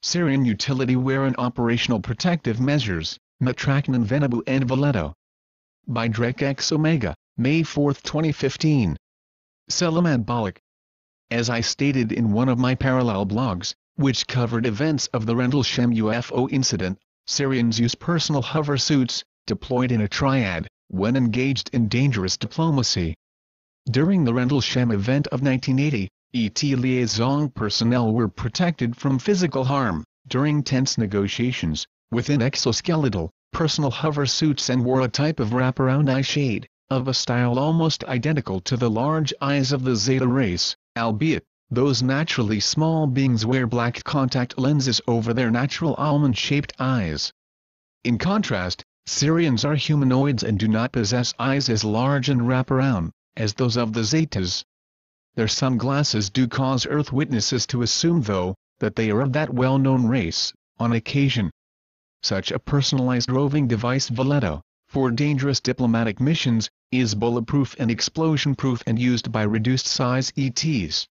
Sirian utility wear and operational protective measures, Metraknen Venabu and Veleto. By Drekx Omega, May 4, 2015. Selamat balik. As I stated in one of my parallel blogs, which covered events of the Rendlesham UFO incident, Sirians use personal hover suits, deployed in a triad, when engaged in dangerous diplomacy. During the Rendlesham event of 1980, ET liaison personnel were protected from physical harm, during tense negotiations, within exoskeletal, personal hover suits and wore a type of wraparound eye shade, of a style almost identical to the large eyes of the Zeta race, albeit, those naturally small beings wear black contact lenses over their natural almond-shaped eyes. In contrast, Sirians are humanoids and do not possess eyes as large and wraparound as those of the Zetas. Their sunglasses do cause Earth witnesses to assume, though, that they are of that well-known race, on occasion. Such a personalized roving device, Veleto, for dangerous diplomatic missions, is bulletproof and explosion-proof and used by reduced-size ETs.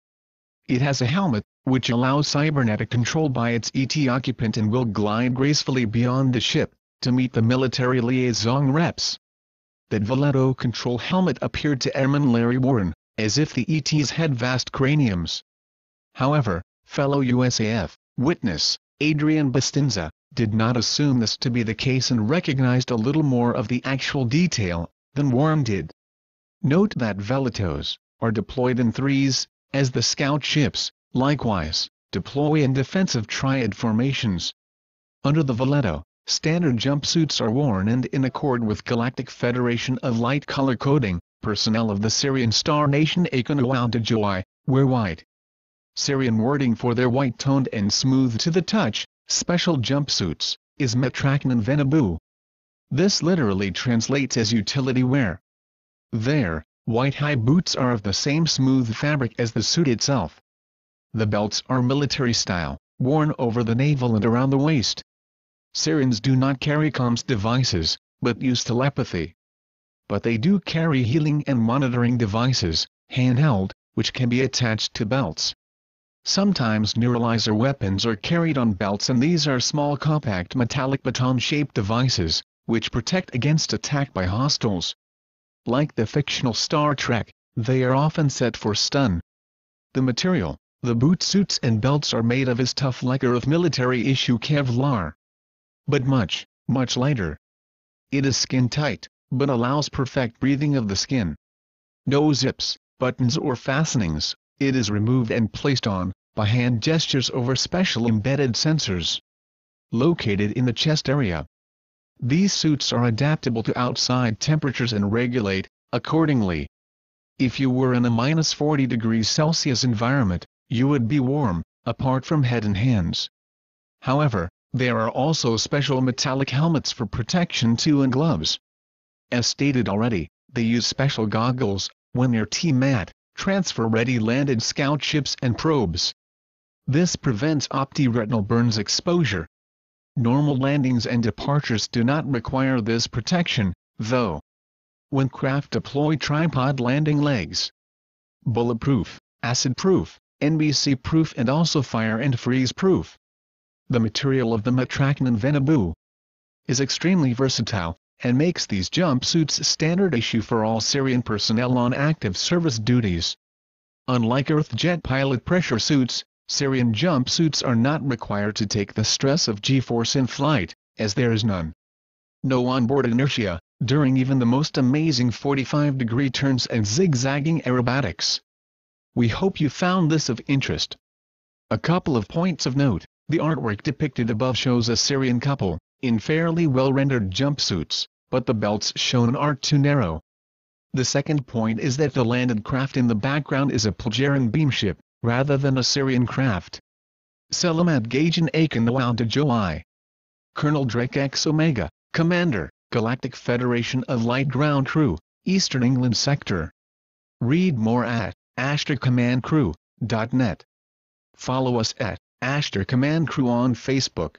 It has a helmet, which allows cybernetic control by its ET occupant and will glide gracefully beyond the ship, to meet the military liaison reps. That Veleto control helmet appeared to Airman Larry Warren, as if the ETs had vast craniums. However, fellow USAF witness, Adrian Bastinza, did not assume this to be the case and recognized a little more of the actual detail than Warren did. Note that Veletos are deployed in threes, as the scout ships, likewise, deploy in defensive triad formations. Under the Veleto, standard jumpsuits are worn and in accord with Galactic Federation of Light color coding, personnel of the Sirian Star Nation Akanawaldajoi, wear white. Sirian wording for their white-toned and smooth to the touch, special jumpsuits, is Metraknen Venabu. This literally translates as utility wear. Their white high boots are of the same smooth fabric as the suit itself. The belts are military style, worn over the navel and around the waist. Sirians do not carry comms devices, but use telepathy. But they do carry healing and monitoring devices, handheld, which can be attached to belts. Sometimes neuralizer weapons are carried on belts, and these are small compact metallic baton-shaped devices, which protect against attack by hostiles. Like the fictional Star Trek, they are often set for stun. The material, the boot suits and belts are made of is tough like Earth military-issue Kevlar. But much, much lighter. It is skin-tight, but allows perfect breathing of the skin. No zips, buttons or fastenings. It is removed and placed on, by hand gestures over special embedded sensors located in the chest area. These suits are adaptable to outside temperatures and regulate, accordingly. If you were in a -40 degrees Celsius environment, you would be warm, apart from head and hands. However, there are also special metallic helmets for protection too, and gloves. As stated already, they use special goggles, when near T-MAT, transfer-ready landed scout ships and probes. This prevents opti-retinal burns exposure. Normal landings and departures do not require this protection, though. When craft deploy tripod landing legs. Bulletproof, acid-proof, NBC-proof and also fire and freeze-proof. The material of the Metraknen Venabu is extremely versatile, and makes these jumpsuits standard issue for all Sirian personnel on active service duties. Unlike Earth jet pilot pressure suits, Sirian jumpsuits are not required to take the stress of G-force in flight, as there is none. No onboard inertia, during even the most amazing 45-degree turns and zigzagging aerobatics. We hope you found this of interest. A couple of points of note: the artwork depicted above shows a Sirian couple, in fairly well-rendered jumpsuits, but the belts shown are too narrow. The second point is that the landed craft in the background is a Pulgarian beamship, rather than a Sirian craft. Selamat Gajan Akanawaldajoi. Colonel Drekx Omega, Commander, Galactic Federation of Light Ground Crew, Eastern England Sector. Read more at ashtercommandcrew.net. Follow us at Ashter Command Crew on Facebook.